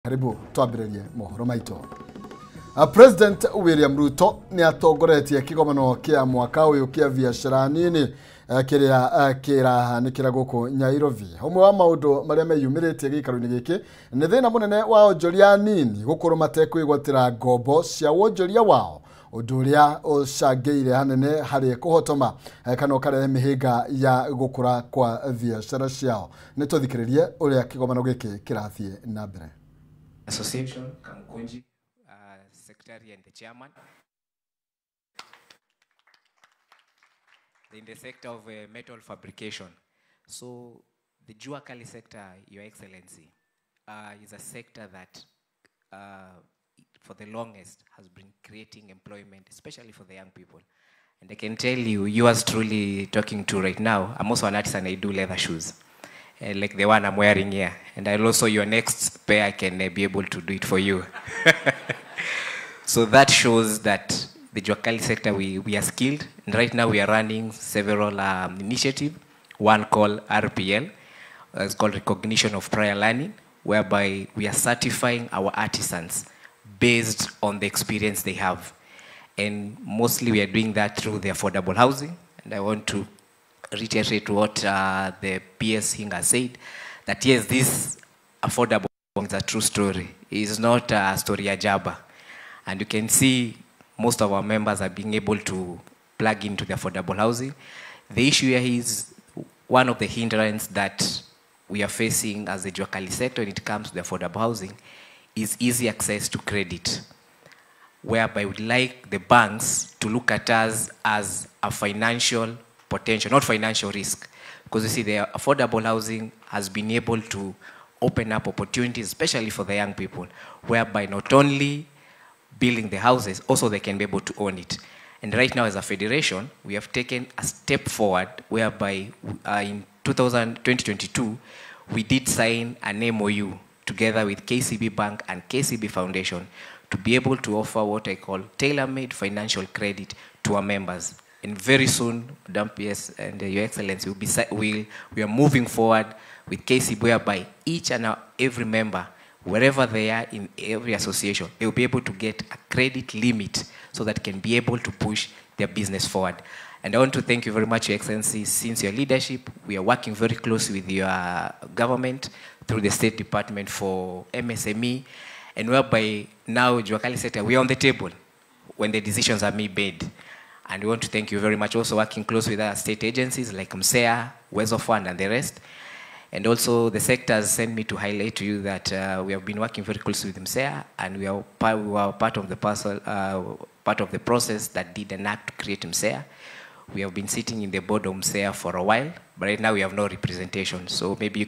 Karibu twambĩrĩrie mohoro maitũ. President William Ruto ni atongoretie kĩgomano kĩa mwaka ũyũ kĩa biacara nini kĩrĩa kĩrahanĩkĩra gũkũ Nairobi. Ũmwe wa maũndũ marĩa meyumĩrĩtie gĩikaro-inĩ gĩkĩ nĩ thĩna mũnene wa onjoria nini gũkorwo matekwĩgwatĩra ngombo cia wonjoria wao, ũndũ ũrĩa ũcangĩire hanene harĩ kũhotoma kana ũkarehe mĩhĩnga ya gũkũra kwa biacara ciao. Nĩ tũthikĩrĩrie ũrĩa kĩgomano gĩkĩ kĩrathiĩ na mbere. Association, Kamkunji, Secretary and the Chairman. In the sector of metal fabrication. So the Jua Kali sector, Your Excellency, is a sector that for the longest has been creating employment, especially for the young people. And I can tell you, you are truly talking to right now. I'm also an artist and I do leather shoes. Like the one I'm wearing here. And I'll also, your next pair, I can be able to do it for you. So that shows that the Jua Kali sector, we are skilled. And right now we are running several initiatives. One called RPL, it's called Recognition of Prior Learning, whereby we are certifying our artisans based on the experience they have. And mostly we are doing that through the affordable housing. And I want to reiterate what the PS Hinga said, that yes, this affordable is a true story. It's not a story ajaba. And you can see most of our members are being able to plug into the affordable housing. The issue here is one of the hindrances that we are facing as the Jua Kali sector when it comes to the affordable housing is easy access to credit, whereby we'd like the banks to look at us as a financial potential, not financial risk. Because you see, the affordable housing has been able to open up opportunities, especially for the young people, whereby not only building the houses, also they can be able to own it. And right now, as a federation, we have taken a step forward, whereby in 2022, we did sign an MOU together with KCB Bank and KCB Foundation to be able to offer what I call tailor-made financial credit to our members. And very soon, PS and Your Excellency, we are moving forward with KCB, whereby each and every member, wherever they are in every association, they will be able to get a credit limit so that can be able to push their business forward. And I want to thank you very much, Your Excellency. Since your leadership, we are working very closely with your government through the State Department for MSME, and whereby now Jua Kali sector, we are on the table when the decisions are made. And we want to thank you very much. Also working closely with our state agencies like MSEA, Wezo Fund, and the rest. And also the sector has sent me to highlight to you that we have been working very closely with MSEA, and we were part of the process that did an act to create MSEA. We have been sitting in the board of MSEA for a while, but right now we have no representation. So maybe you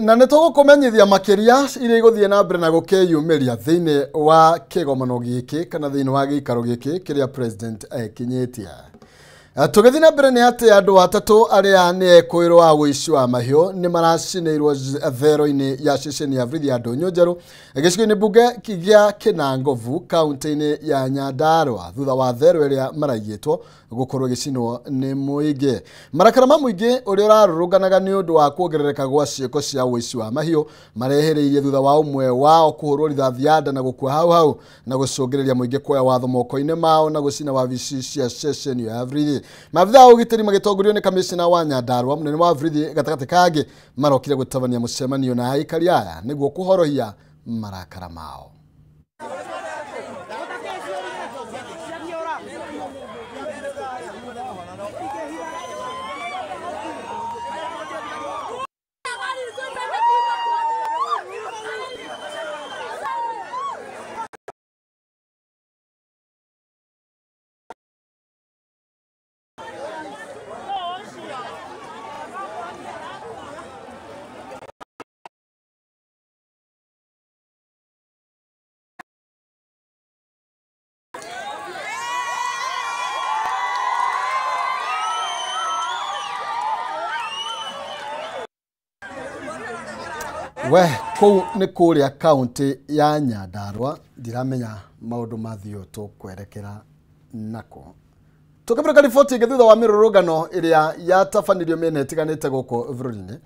na nĩ tũgũkũmenyithia makĩria iria igũthiĩ na mbere na gũkĩyumĩria thĩinĩ wa kĩgomano gĩkĩ kana thĩinĩ wa gĩikaro gĩkĩ kĩrĩa president ekinyĩtie. Tũgĩthiĩ na mbere nĩ atĩ andũ atatũ arĩa nĩ ekũĩrwo wa ũici wa mahiũ nĩ maracinĩirwo thero-inĩ ya ceceni ya borithi ya Ndũnyũ Njerũ gĩcigo-inĩ mbunge gĩa Kĩnangovu kaunti-inĩ ya Nyandarua thutha wa thero ĩrĩa maraigĩtwo gũkorwo gĩcinwo nĩ mũingĩ. Marakara ma mũingĩ ũrĩa ũrarũrũnganaga nĩ ũndũ wa kuongerereka gwa ciĩko cia ũici wa mahiũ marehereirie thutha wa ũmwe wao kũhũrwo rithathi ya nda na gũkua hau na gũcũngĩrĩria mũingĩ kuoya watho moko-inĩ mao na gũcina wabici cia ceceni ya borithi. Maabitha a ũgitĩri magĩtongorio nĩ kamishna wa Nyandarua mũnene wa borithi gatagatĩ kangĩ marokire gũtabania mũcemanio na aikari aya nĩguo kũhorohia marakara mao. We kou nĩ kũrĩa kaunti ya Nyandarua ndiramenya maũndũ mathio tũkwerekera nako Tukabira riboti ngithutha wa mirurungano iria yatafanirio mene itiganite guku bururi-ini.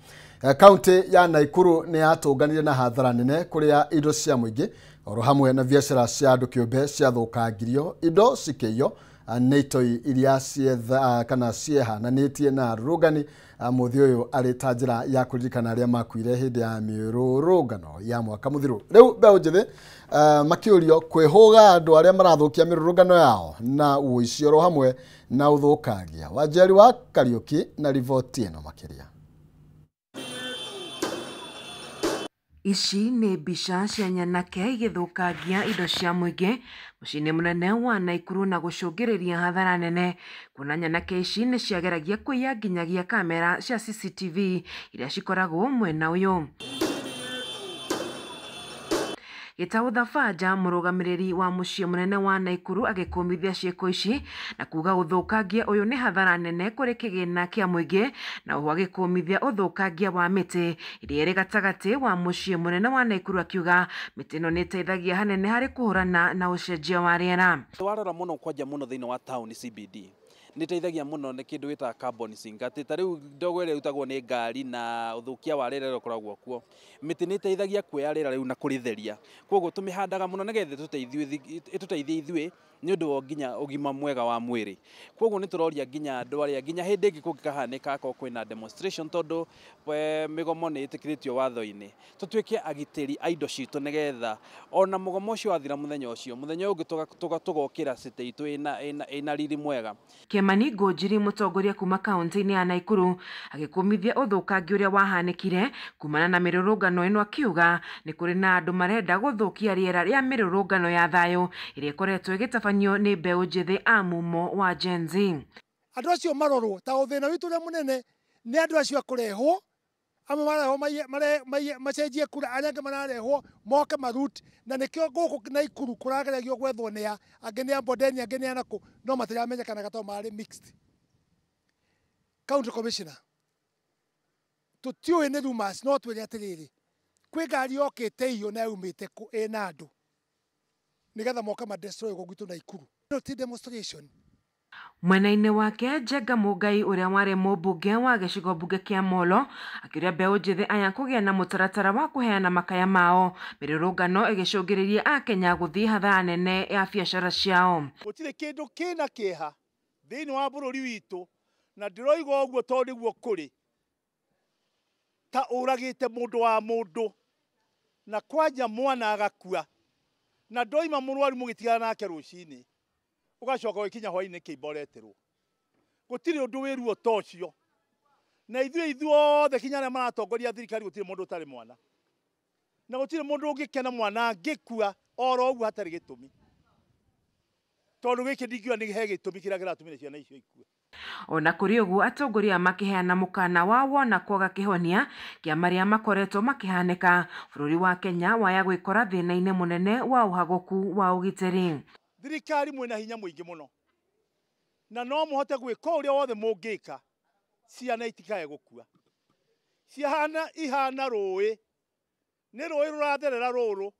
Kaunti ya Naikuru ni yatunganire na hathara nene kuria indo cia muingi oro hamwe na biashara cia andu kiumbe cia thukangirio indo cikeyo neitoi iria cietha kana ciehananitie na rugani muthi uyu ari ta njira ya kuririkana aria makuire hindi ya mirurungano ya mwaka muthiru. Riu Mbeũ Njĩthĩ makiurio kwihuga andu aria marathukia mirurungano yao na uici oro hamwe na uthukangia. Wanjeri wa Kariuki na riboti ino makiria. Ici nĩ mbica cia nyanake igĩthũkangia indo cia mũingĩ mũciĩ-inĩ mũnene wa Naikuru na gũcũngĩrĩria hathara nene. Kuona nyanake ici nĩ ciageragia kũiya nginyagia kamera cia CCTV iria cikoragwo mwena ũyũ. Gĩtaũ Thabaja, mũrũgamĩrĩri wa mũciĩ mũnene wa Naikuru, agĩkũmithia ciĩko ici na kuga ũthũkangia ũyũ nĩ hathara nene kũrĩ kĩgĩna kĩa mũingĩ, na oho agĩkũmithia ũthũkangia wa mĩtĩ iria ĩrĩ gatagatĩ wa mũciĩ mũnene wa Naikuru, akiuga mĩtĩ ĩno nĩ ĩteithagia hanene harĩ kũhũrana na ũcenjia wa rĩera. Warora mũno kwanja mũno thĩinĩ wa town CBD nĩ teithagia mũno nĩ kĩndũ gĩtaga carbon sink. Atĩ ta rĩu ndogo ĩrĩa ĩrutagwo nĩ ngari na ũthũkia wa rĩera ũkoragwo kuo, mĩtĩ nĩ ĩteithagia kuoya rĩera rĩu na kũrĩtheria. Koguo tũmĩhandaga mũno nĩgetha ĩtũteithie ithuĩ nĩ ũndũ wa nginya ũgima mwega wa mwĩrĩ. Koguo nĩ tũroria nginya andũ arĩa nginya hĩndĩ ĩngĩ kũngĩkahanĩka akorwo kwĩna demonstration, tondũ mĩgomo nĩ ĩtĩkĩrĩtio watho-inĩ, tũtuĩke agitĩri a indo citũ nĩgetha ona mũgomo ũcio wathira mũthenya ũngĩ tũgokĩra city itũ ĩna riri mwega. Kĩmani Ngũnjiri, mũtongoria kuma kaunti-inĩ ya Naikuru, agĩkũmithia ũthũkangia ũrĩa wahanĩkire kumana na mĩrũrũngano ĩno, akiuga nĩ kũrĩ na andũ marenda gũthũkia rĩera rĩa mĩrũrũngano ya thayũ ĩrĩa ĩkoretwo ĩgĩtabanio nĩ Mbeũ Njĩthĩ a mumo wa Gen Z. Andũ acio marorwo ta ũthĩna witũ ũrĩa mũnene nĩ andũ acio kũrehwo, amwe marehwo macenjie kura, arĩa angĩ mararehwo moke marut, na nĩkĩo gũkũ Naikuru kũrageragio gwethwo nĩ angĩ nĩ a Bondeni, angĩ nĩ a nakũ, no matiramenyekanaga tondũ marĩ mixed. County Commissioner, tũtiũĩ nĩ rumors, no twĩre atĩrĩrĩ, kwĩ ngari yokĩte iyo na yumĩte ĩna andũ nĩgetha moka ma destroy gwitũ Naikuru. No ti demonstration. Mwena-inĩ wake, Njenga Mũngai ũrĩa warĩ mũmbunge wa gĩcigo mbunge kĩa Molo, akĩũria Mbeũ Njĩthĩ aya kũgĩa na mũtaratara wa kũheana makaya mao, mĩrũrũngano ĩgĩcũngĩrĩria Akenya gũthiĩ hathara nene ya biacara ciao. Gũtirĩ kĩndũ kĩna kĩeha thĩinĩ wa bũrũri witũ, na ndĩroiga ũguo tondũ nĩguo kũrĩ, ta ũragĩte mũndũ wa mũndũ na kwanja mwana agakua, na ndoima mũrwaru mũgĩtigana nake rũcinĩ ũgacoka gũkinya hwaĩ-inĩ kĩimba ũreterwo. Gũtirĩ ũndũ wĩruo ta ũcio, na ithuothe kinya arĩa maratongoria thirikari gũtirĩ mũndũ ũtarĩ mwana, na gũtirĩ mũndũ ũngĩkena mwana angĩkua oro ũguo hatarĩ gĩtũmi, tondũ gĩkĩ ndingiuga nĩ he gĩtũmi kĩrĩa kĩratũmire ciana icio ikue. Ona kũrĩ ũguo, atongoria makĩheana mũkana wa wona kwaga kĩhonia kĩa marĩa makoretwo makĩhanĩka, bũrũri wa Kenya waya gwĩkora thĩna-inĩ mũnene wa ũhagũku wa ũgitĩri. Thirikari mwĩna hinya mũingĩ mũno, na no mũhote gwĩka ũrĩa wothe mũngĩka ciana itikae gũkua. Ihana rũĩ, nĩ rũĩ rũratherera rũrũ,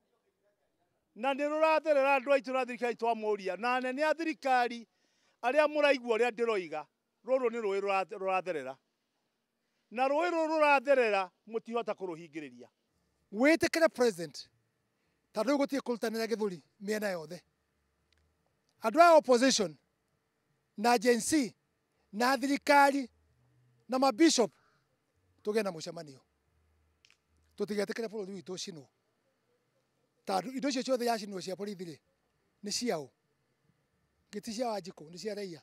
na nĩ rũratherera andũ aitũ na thirikari twamũria, na anene a thirikari arĩa mũraigua ũrĩa ndĩroiga, rũrũ nĩ rũĩ rũratherera, na rũĩ rũrũ rũratherera mũtihota kũrũhingĩrĩria. Wĩtĩkĩre president, tondũ gũtirĩ kũrutanĩra gĩthũri mĩena yothe. Andũ a opposition na Gen Z na thirikari na mabishop tũgĩe na mũcemanio, tũtigetĩkĩre bũrũri witũ ũcinwo, tondũ indo icio ciothe yacinwo cia borithi-rĩ nĩ ciao, ti cia Wanjikũ, nĩ cia raia,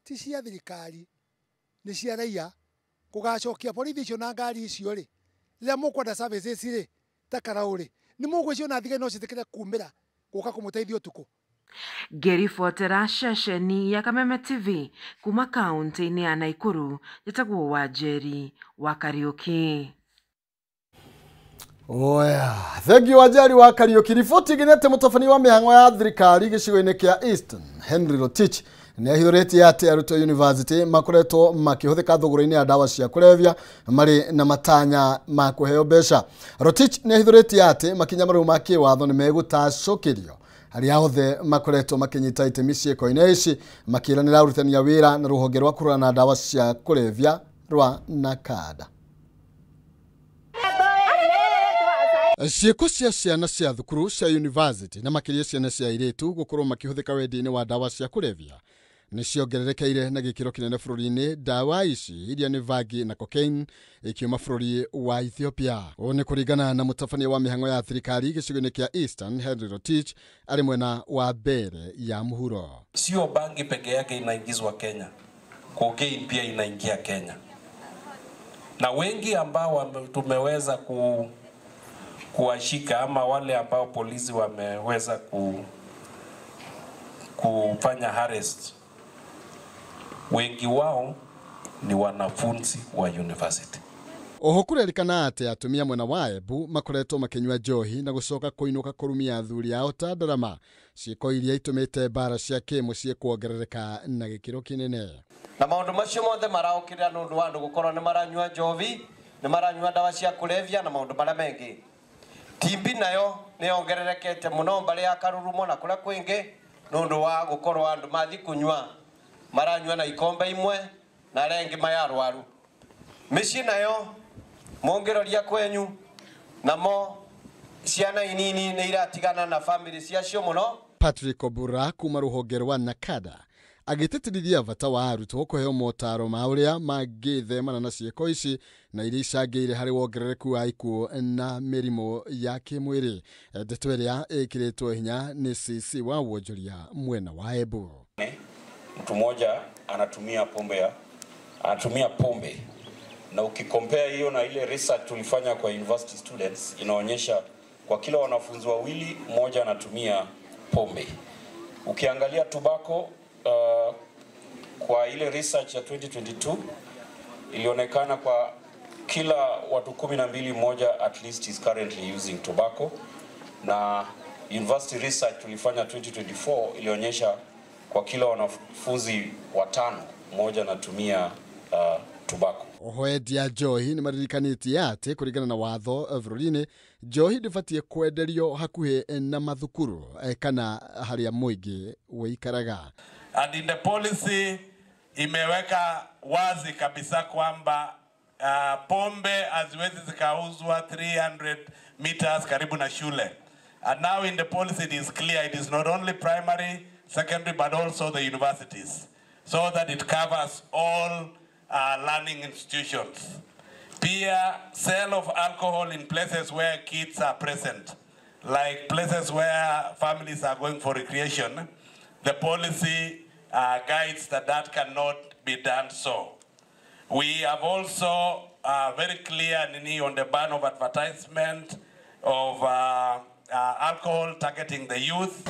ti cia thirikari, nĩ cia raia. Gũgacokia borithi icio na ngari icio-rĩ, rĩrĩa mũkwenda services-rĩ ta Karaũ-rĩ, nĩ mũgwĩcio na thigari no ciĩtĩkĩre kumĩra gũka kũmũteithia ũtukũ. Ngĩribotera ceceni ya Kameme TV kuma kaunti-inĩ ya Naikuru, njĩtagwo Wanjeri wa Kariuki. Oya, thengi Wanjeri wa Kariuki. Riboti ĩgĩthete mũtabania wa mĩhang'o ya thirikari gĩcigo-inĩ kĩa Eastern, Henry Rotich, nĩ ahithũrĩtie atĩ arutwo university makoretwo makĩhũthĩka thũgũrĩ-inĩ ya ndawa cia kũrebia marĩ na matanya ma kũheo mbeca. Rotich nĩ ahithũrĩtie atĩ makinya marĩu ma kĩwatho nĩ megũtacũkĩrio aria othe makoretwo makinyita itemi ciiko-inĩ ici makiranira urutania wira na ruhonge rwa kurana na dawa cia kulevya rwa NACADA. Ciiko cia ciana cia thukuru cia university na makiria ciana cia airitu gukorwo makihuthika wendi-inĩ wa dawa cia kulevya ni ciongererekeire na gikiro kinene bururi-inĩ. Dawa ici iria ni vagi na cocaine ikiuma bururi wa Ethiopia. O ni kuringana na mutabania wa mihango ya thirikari gicigo-inĩ kia Eastern, Henry Rotich, ari mwena wa mbere ya muhuro. Sio bangi peke yake inaingizwa Kenya, cocaine pia inaingia Kenya, na wengi ambao tumeweza kuwashika ama wale ambao polisi wameweza kufanya arrest, wengi wao ni wanafunzi wa university. Oho kurerikana ati atumia mwena wa Embu makoretwo makinywa njohi na gucoka kuinuka kurumia athuri ao ta ndarama, ciiko iria itumite bara cia kimucii kuongerereka na gikiro kinene. Na maundu macio mothe maraukirira nundu wa andu gukorwo ni maranywa njovi, ni maranywa dawa cia kulevya na maundu maria mengi. Timbi nayo ni ongererekete muno mbali ya Karurumo na kuria kwingi nundu wa gukorwo andu mathi kunywa maranywa na ikombe imwe na rengi mayarwaru. Micii nayo mongereria kwenyu namo ciana inini ni iratigana na family ciacio muno. Patrick Obura kuma ruhonge rwa NACADA agitetirithia bata wa arutwo kuheo motaro ma uria mangithemana na ciiko ici na iria icangĩire harĩ wongerereku wa ikuũ na mĩrimũ ya kĩmwĩrĩ. Ndeto ĩrĩa ĩkĩrĩtwo hinya nĩ CC wa wonjoria mwena wa Embu. Mtu mmoja anatumia pombe na ukikompare hiyo na ile research tulifanya kwa university students, inaonyesha kwa kila wanafunzi wawili mmoja anatumia pombe. Ukiangalia tobacco, kwa ile research ya 2022 ilionekana kwa kila watu 12 mmoja at least is currently using tobacco, na university research tulifanya 2024 ilionyesha kwa kila wanafunzi 5 mmoja anatumia tobacco. Oho endia njohi ni maririkanĩtie ati kuringana na watho bururi-inĩ njohi ndĩbatiĩ kwenderio hakuhĩ na mathukuru kana harĩa mũingĩ wĩikaraga. And in the policy imeweka wazi kabisa kwamba pombe haziwezi zikauzwa 300 meters karibu na shule. And now in the policy it is clear it is not only primary, secondary but also the universities, so that it covers all learning institutions. Pia sale of alcohol in places where kids are present, like places where families are going for recreation, the policy guides that cannot be done so. We have also very clear on the ban of advertisement of alcohol targeting the youth.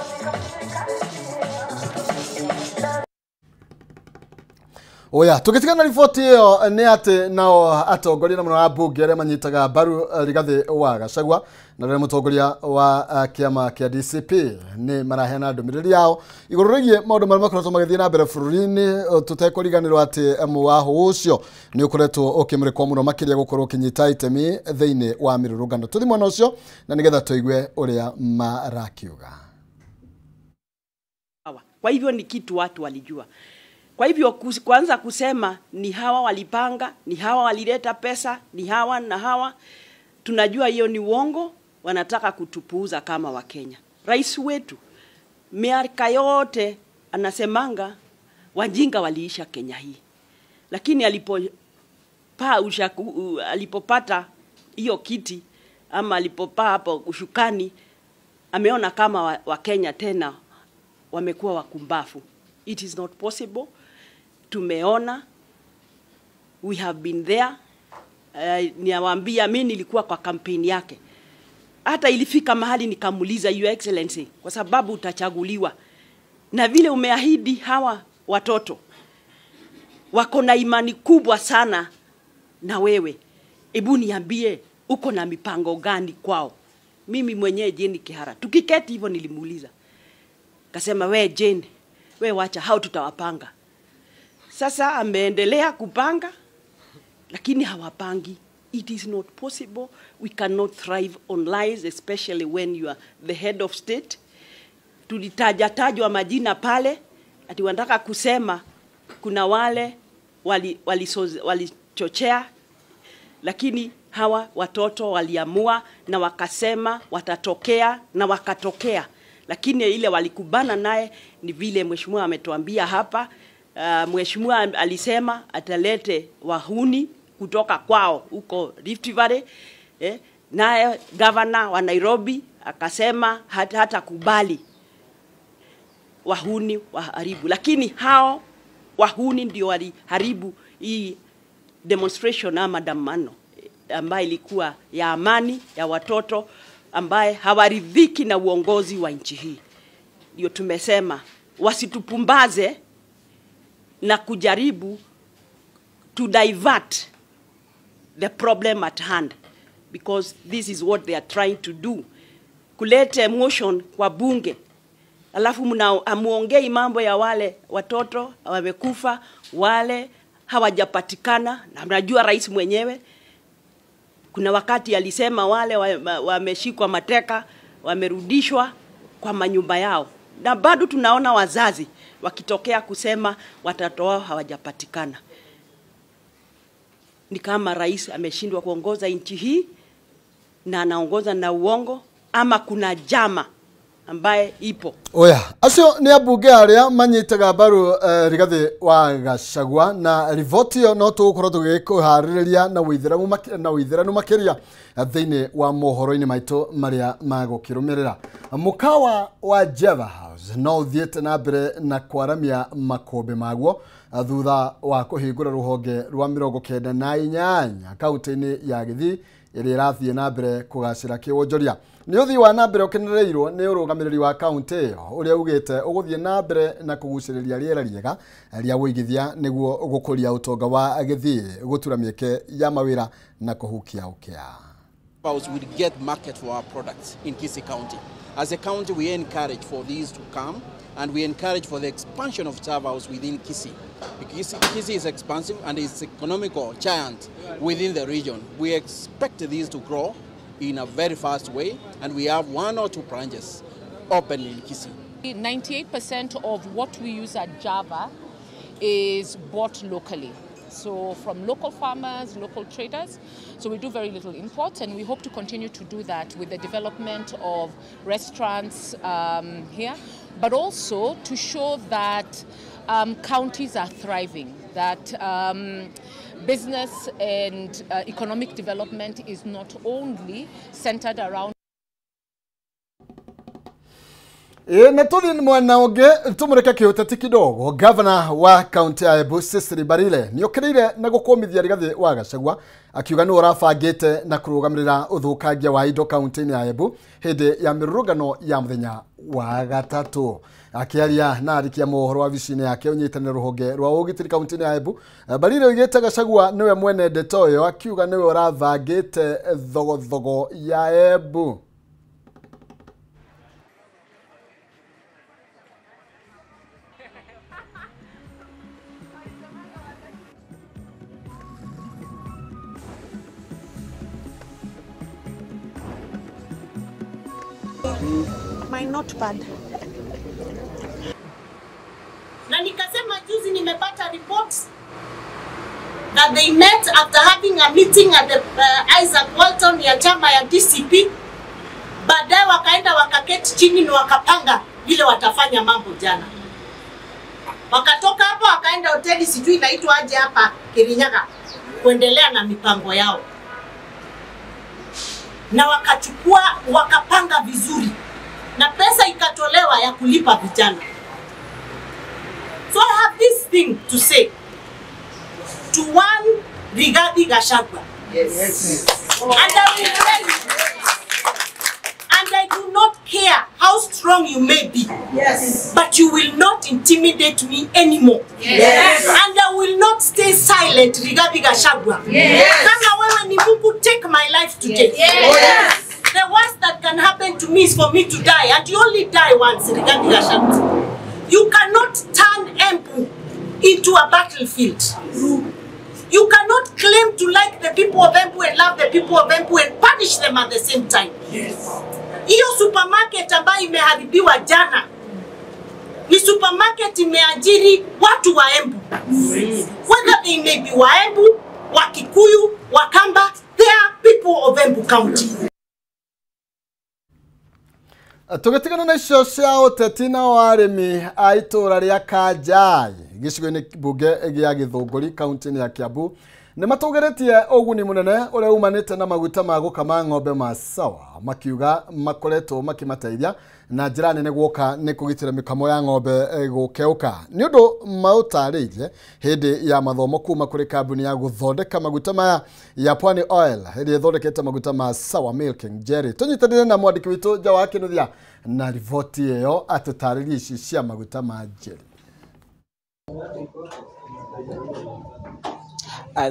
Oya, tukitigana riboti iyo ni ati nao atongoria na muno wa bunge aria manyitaga mbaru Rigathi wa Gachagua na ria mutongoria wa kiama kia DCP ni maraheana ndumiriri yao iguru rigie maundu maria makoretwo magithii na mbere bururi-ini tutekuriganirwo ati mwaho ucio ni ukoretwo ukimurikwo muno makiria gukorwo kinyita itemi thiini wa mirurungano. Tuthi mwena ucio na nigetha tuigue uria marakiuga. Kwa hivyo ni kitu watu walijua. Kwa hivyo kwanza kusema ni hawa walipanga, ni hawa walileta pesa, ni hawa na hawa, tunajua hiyo ni uongo, wanataka kutupuuza kama Wakenya. Rais wetu miaka yote anasemanga wajinga waliisha Kenya hii. Lakini alipopata hiyo kiti ama alipopaa hapo ushukani, ameona kama Wakenya tena wamekuwa wakumbafu. It is not possible. Tumeona, we have been there. Niwaambia mimi nilikuwa kwa kampeni yake. Hata ilifika mahali nikamuuliza Your Excellency, kwa sababu utachaguliwa na vile umeahidi hawa watoto wako na imani kubwa sana na wewe, hebu niambie uko na mipango gani kwao? Mimi mwenyewe Jane Kihara tukiketi hivyo nilimuuliza, kasema we Jane, we wacha hao tutawapanga. Sasa ameendelea kupanga lakini hawapangi. It is not possible. We cannot thrive on lies, especially when you are the head of state. tulitajatajwa majina pale, ati wanataka kusema kuna wale walichochea, lakini hawa watoto waliamua na wakasema watatokea na wakatokea. Lakini ile walikubana naye ni vile mheshimiwa ametuambia hapa. Mheshimiwa alisema atalete wahuni kutoka kwao huko Rift Valley. Naye governor wa Nairobi akasema hata kubali wahuni waharibu. Lakini hao wahuni ndio waliharibu hii demonstration ama maandamano ambayo ilikuwa ya amani ya watoto ambaye hawaridhiki na uongozi wa nchi hii. Ndio tumesema wasitupumbaze na kujaribu to divert the problem at hand, because this is what they are trying to do. Kuleta emotion kwa bunge, alafu muongei mambo ya wale watoto wamekufa, wale hawajapatikana. Na mnajua rais mwenyewe kuna wakati alisema wale wameshikwa mateka wamerudishwa kwa manyumba yao, na bado tunaona wazazi wakitokea kusema watoto wao hawajapatikana. Ni kama rais ameshindwa kuongoza nchi hii na anaongoza na uongo, ama kuna jama ambaye ipo. Oya, acio ni abunge aria manyitaga mbaru Rigathi wa Gachagua, na rivoti yo no tugukorwo tugikuhaririria na withiranu makiria thiini wa mohoro-ini maitu maria magukirumirira. Mukawa wa Java House no uthiete na mbere na kwaramia makombe maguo thutha wa kuhingura ruhonge rwa 98 kaunti-ini ya Githii iria irathie na mbere kugacira kiwonjoria. Ni uthii wa na mbere ukenereirwo ni urugamiriri wa kaunti iyo uria ugite uguthie na mbere na kuguciriria riera riega ria wigithia niguo gukuria utonga wa Githii, gutura mieke ya mawira na kuhukia ukia. Would get market for our products in Kisii County. As a county, we encourage for these to come, and we encourage for the expansion of Java House within Kisii. Kisii is expansive and is economical giant within the region. We expect these to grow in a very fast way, and we have 1 or 2 branches open in Kisii. 98% of what we use at Java is bought locally. So from local farmers, local traders. So we do very little import, and we hope to continue to do that with the development of restaurants here, but also to show that counties are thriving, that business and economic development is not only centered around na tuthi mwana unge tumureke kiuteti kidogo. Governor wa county ya Embu Cecily Mbarire ni okirire na gukomithia Rigathi wa Gachagua akiuga ni urabangite na kurugamirira uthukangia wa indo county ya Embu hindi ya mirurugano ya muthenya wa gatatu. Akiaria na arikia mohoro wa vicine yake unyitanire ruhonge rwa ugitiri county ya Embu, Mbarire oigite Gachagua niwe mwene ndeto yo, akiuga niwe urabangite thogothogo ya Embu. My notepad. Na nikasema juzi nimepata reports that they met after having a meeting at the Isaac Walton ya chama ya DCP. Baadaye wakaenda wakaketi chini na wakapanga vile watafanya mambo jana. Wakatoka hapo wakaenda hoteli sijui inaitwa aje hapa Kirinyaga kuendelea na mipango yao. Na wakapanga vizuri. Na pesa ikatolewa ya kulipa vijana. So I have this thing to say to one Rigathi Gachagua. Yes. And I do not care how strong you may be. Yes. But you will not intimidate me anymore. Yes. And I will not stay silent, Rigathi Gachagua. Yes. Kama wewe ni Mungu, take my life today. Yes. Yes. The worst that can happen to me is for me to die, and you only die once, Rigathi Gachagua. You cannot turn Embu into a battlefield. You cannot claim to like the people of Embu and love the people of Embu and punish them at the same time. Yes. Hiyo supermarket ambayo imeharibiwa jana Ni supermarket imeajiri watu wa Embu. Whether they may be wa Embu, wa Kikuyu, Wakamba, they are people of Embu County. Tugetigana na icio cia utetina wa arimi a itura ria Kanjai gicigo-ini bunge gia Githunguri kaunti-ini ya Kiambu ni matugeretie uguni munene uria umanite na maguta ma gukama ng'ombe ma sawa makiuga makoretwo makimateithia na njira nene gwoka ni kugitira mikamo ya ng'ombe gukeuka ni undu mautaririe hindi ya mathomo kuma kuri kambuni ya guthondeka maguta maya ya Pwani Oil hindi ithondekete maguta ma sawa milking jerry. Tunyitanire na mwandiki witu Jawa Kinuthia na rivoti iyo atutaririe ici cia maguta ma jerry.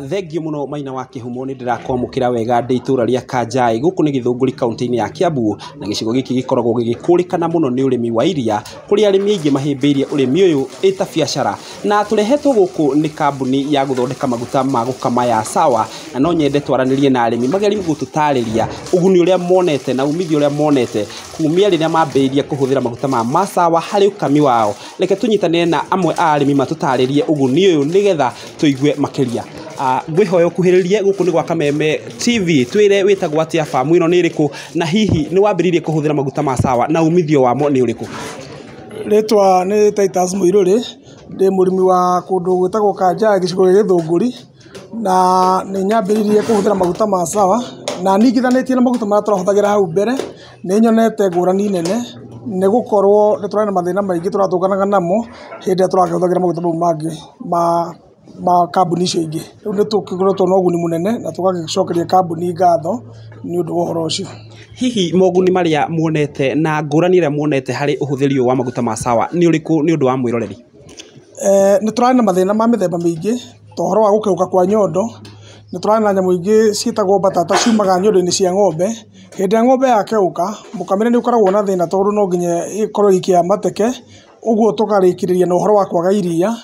Thengio muno Maina wa Kihumo ni ndirakwamukira wega ndi itura ria Kanjai guku ni Githunguri kaunti-ini ya Kiambu na gicigo giki gikoragwo gigikurikana muno ni urimi wa iria kuri arimi aingi mahimbiirie urimi uyu eta biashara na turehetwo guku ni kambuni ya guthondeka maguta ma gukama ya sawa na no nyende twaranirie na arimi mageri gututariria uguni uria monete na umithio uria monete kumia riria mambiirie kuhuthira maguta ma masawa hari ukami wao. Reke tunyitanire na amwe a arimi matutaririe uguni uyu nigetha tuigue makiria. Ngwihoya kuhiririe guku ni gwa Kameme TV twire witagwo atia famu ino ni iriku na hihi ni wambiririe kuhuthira maguta ma sawa na umithio wamo ni uriku? Ritwa ni Titus Muiruri ndi murimi wa kundu gwitagwo Kanjai gicigo gia Githunguri na ni nyambiririe kuhuthira maguta ma sawa na ningithanitie na maguta maria turahuthagira hau mbere ni nyonete ngurani nene ni gukorwo ni turana mathina maingi turatunganaga namo hindi ya turakihuthagira maguta mau mangi ma kambuni icio ingi. Riu ni tukikoretwo na uguni munene na tugagicokeria kambuni ngatho ni undu wa uhoro ucio. Hihi moguni maria muonete na ngurani iria muonete hari uhuthiri wa maguta ma sawa ni uriku ni undu wa mwiroreri? Ni turana na mathina ma mithemba mingi ta uhoro wa gukeuka kwa nyondo. Ni turana na nyamu ingi ciitagwo batata ciumaga nyondo-ini cia ng'ombe. Hindi ya ng'ombe yakeuka mukamire ni ukoragwo na thina tondu no nginya ikorwo ikia mateke uguo tukarikiriria na uhoro wa kwaga iria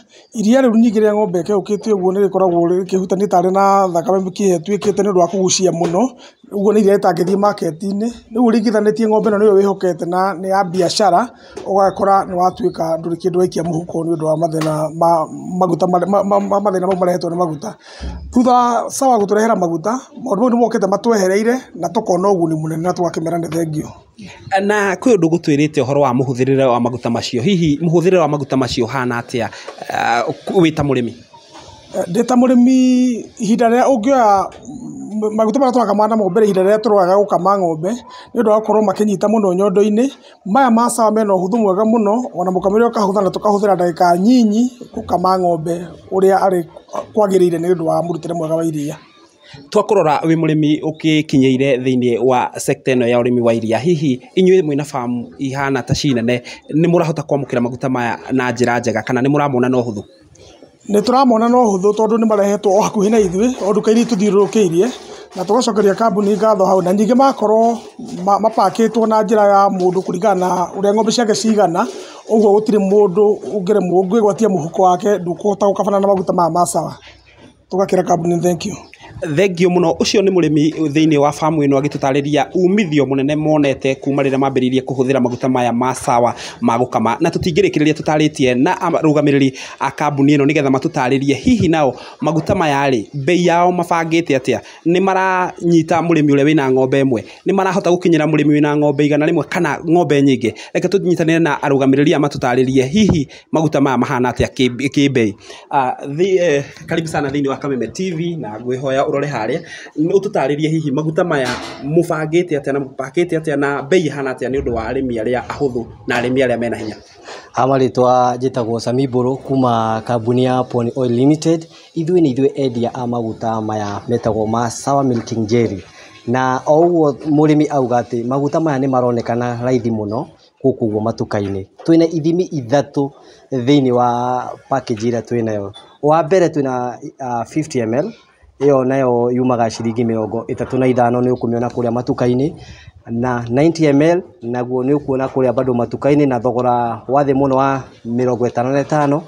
riu nyingi ria ng'ombe ikeukite uguo ni rikoragwo rikihutania tari na thakame kihetwikite ni undu wa kugucia muno uguo ni iria ritangithie market-ini riu ringithanitie ng'ombe no niyo wihokete na ni ya biashara ugakora ni watuika nduri kindu waikia muhuko ni undu wa mathina maguta mathina mau marehetwo ni maguta. Thutha sawa guturehera maguta maundu mau ni mokite matwehereire na tukona uguni munene na tugakimera ni thengio. Na kwi undu gutwirite uhoro wa muhuthirire wa maguta macio hihi muhuthirire wa maguta macio hana atia wita murimi? Ndita murimi ihinda riria ungioya maguta maria turakama namo mbere ihinda riria turoaga gukama ng'ombe ni undu wa gukorwo makinyita muno nyondo-ini maya ma sawa mena uhuthu mwega muno ona mukamire ukahutha na tukahuthira ndagika nyinyi gukama ng'ombe uria ari kwagirire ni undu wa murutire mwega wa iria. Twakurora wi murimi ukikinyeire thiini wa sector ino ya urimi wa iria hihi inyuĩ mwina farm ihana ta cinene ni murahota kwamukira maguta maya na njira njega kana ni muramona no huthu? Ni turamona no huthu tondu ni marehetwo o hakuhi na ithui o nduka-ini tuthiũrũrũkĩirie na tugacokeria kambuni ngatho hau na nyingĩ makorwo mapakĩtwo na njĩra ya mũndũ kũringana na ũrĩa ng'ombe ciake cigana ũguo gũtirĩ mũndũ ũngĩremwo ũngĩgwatia mũhuko wake ndũkũhota gũkabana na maguta maya ma sawa. Tugakĩra kambuni thank you. Thengio muno ucio ni murimi thiini wa famu ino agitutariria umithio munene monete kuma riria mambiririe kuhuthira maguta maya ma sawa ma gukama na tutingirikiriria tutaritie na arugamiriri a kambuni ino nigetha matutaririe hihi nao maguta maya ri bei yao mabangite atia ni maranyita murimi uria wina ng'ombe imwe ni marahota gukinyira murimi wina ng'ombe igana rimwe kana ng'ombe nyingi. Reke tunyitanire na arugamiriri matutaririe hihi maguta maya mahana atia kibei. Karibu sana thiini wa Kameme TV na ngwihoya urore haria ututaririe hihi maguta maya mubangite atia na mupakite atia na bei hana atia ni undu wa arimi aria ahuthu na arimi aria mena hinya. Amaritwa njitagwo Sami Mburu kuma kambuni ya Pwani Oil Limited. Ithui endia a maguta maya metagwo ma sawa milking jerry na oguo murimi auga ati maguta maya ni maronekana raithi muno guku matuka-ini. Twina ithimi ithatu thiini wa package ira twinayo. Wa mbere twina 50 ml iyo nayo yumaga ciringi 35 ni ukumiona kuria matuka-ini na 90 ml naguo ni ukuona kuria bado matuka-ini na thogora wa thi muno wa 55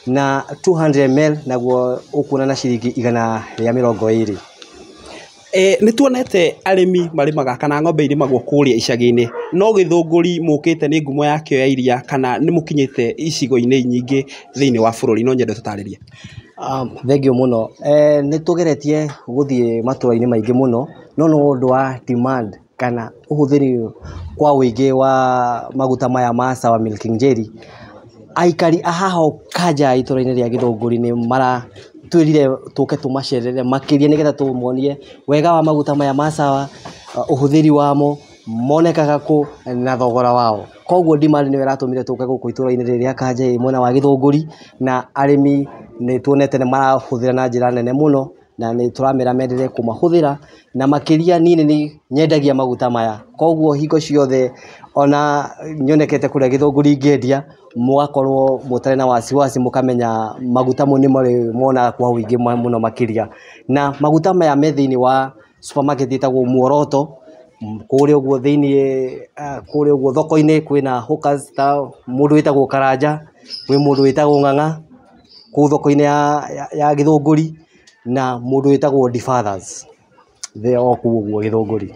na 200 ml naguo ukuona na ciringi 120. Nĩ tuonete arĩmi marĩmaga kana ng'ombe irĩmagwo kũrĩa icagi-inĩ, no gĩthũngũri mũkĩte nĩ ngumo yakĩo ya iria kana nĩ mũkinyĩte icigo-inĩ nyingĩ thĩinĩ wa bũrũri? No nyende tũtarĩrie. Thengio mũno. Nĩ tũgeretie gũthiĩ matũra-inĩ maingĩ mũno, no nĩ ũndũ wa demand kana ũhũthĩri kwa wĩingĩ wa maguta maya ma Sawa Milking Jelly, aikari a haha Kanja itũra-inĩ rĩa Gĩthũngũri nĩ twĩrire tũke tũmacerere makĩria nĩgetha tũmonie wega wa maguta maya ma Sawa, ũhũthĩri wamo, monekaga kũ na thogora wao. Koguo demand nĩyo ĩratũmire tũke gũkũ itũra-inĩ rĩrĩa Kanja mwena wa Gĩthũngũri, na arĩmi nĩ tuonete nĩ marahũthĩra na njĩra nene mũno, na nĩ tũramera mendelee kũmahũthĩra, na makĩria niĩ nĩ nyendagia maguta maya. Koguo hingo ciothe ona nyonekete kũrĩa Gĩthũngũri ngĩendia, mũgakorwo mũtarĩ na wasiwasi, mũkamenya maguta mo nĩ marĩ mona kwa wĩingĩ mũno makĩria. Na maguta maya me thĩinĩ wa supermarket ĩtagwo Muoroto, kũrĩa ũguo thĩinĩ kũrĩa ũguo thoko-inĩ kwĩna hawkers ta mũndũ wĩtagwo Karanja, kwĩ mũndũ wĩtagwo Ng'ang'a kũu thoko-inĩ ya Gĩthũngũri, na mũndũ wĩtagwo Difathers o kũu ũguo Gĩthũngũri.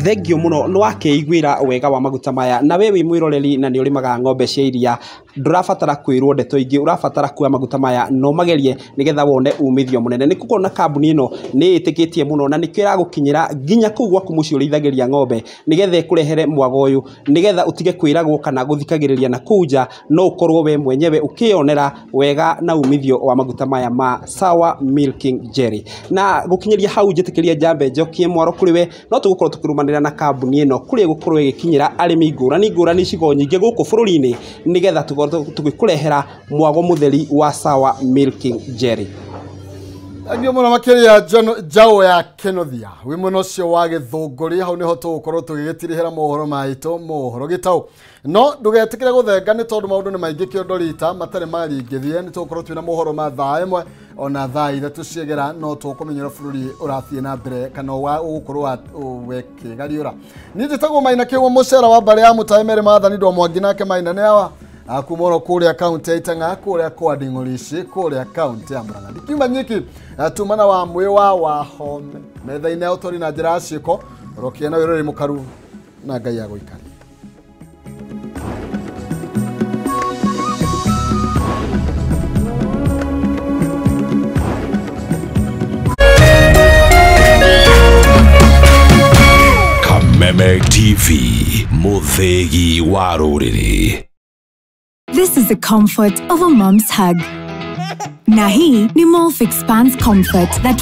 Thengio mũno nĩ wakĩiguĩra wega wa maguta maya, na we wĩ mwĩroreri na nĩ ũrĩmaga ng'ombe cia iria, ndũrabatara kwĩrwo ndeto ingĩ, ũrabatara kuoya maguta maya no magerie nĩgetha wone umithio mũnene. Nĩ kuona kambuni ĩno nĩ ĩtĩkĩtie mũno na nĩkĩo ĩragũkinyĩra nginya kũu gwaku mũciĩ ũrĩithagĩria ng'ombe, nĩgetha ĩkũrehere mwago ũyũ, nĩgetha ũtige kwĩragwo kana gũthikagĩrĩria na kũu nja, no ũkorwo we mwenyewe ũkĩonera wega na umithio wa maguta maya ma Sawa Milking Jelly. Na gũkinyĩria hau njĩtĩkĩria njambe njokie mwaro kũrĩ we, no tũgũkorwo tũkĩrũmanĩra na kambuni ĩno kũrĩa gũkorwo ĩgĩkinyĩra arĩmi ngũrani icigo nyingĩ gũkũ bũrũri-inĩ, nĩgetha tũgĩkũrehera mwago mũtheri wa Sawa Milking Jelly. Angĩ mũno makĩria njaũ ya Kenothia wĩ mwena ũcio wa Gĩthũngũri, hau nĩho tũgũkorwo tũgĩgĩtirihĩra mohoro maitũ, mohoro gĩtaũ. No ndũgetĩkĩre gũthenga nĩ tondũ maũndũ nĩ maingĩ kĩondo rita matarĩ maringĩthie. Nĩ tũgũkorwo twĩna mohoro ma thaa ĩmwe ona thaa ithatũ ciegera, no tũkũmenyera bũrũri ũrathiĩ na mbere kana ũgũkorwo wekĩgariũra. Niĩ njĩtagwo Maina Kĩgwa, mũcera wa mbarĩ ya Mũtaĩ Maathani Ndwa Mwangi, nake Maina nĩ awa akumoro kũrĩa kaunti ya Itang'a, kũrĩa kwa Nding'urici, kũrĩa kaunti ya Murang'a. Ndikiuma nyiki tumana wa mwĩ wa Wahome metha-inĩ ya ũtori na njĩra ya ciĩko, rokia na wĩroreri mũkaru na Ngai agũikare. Kameme TV, mũthĩgi wa rũrĩrĩ. This is the comfort of a mom's hug. Nahi ni Molfix Pants Comfort that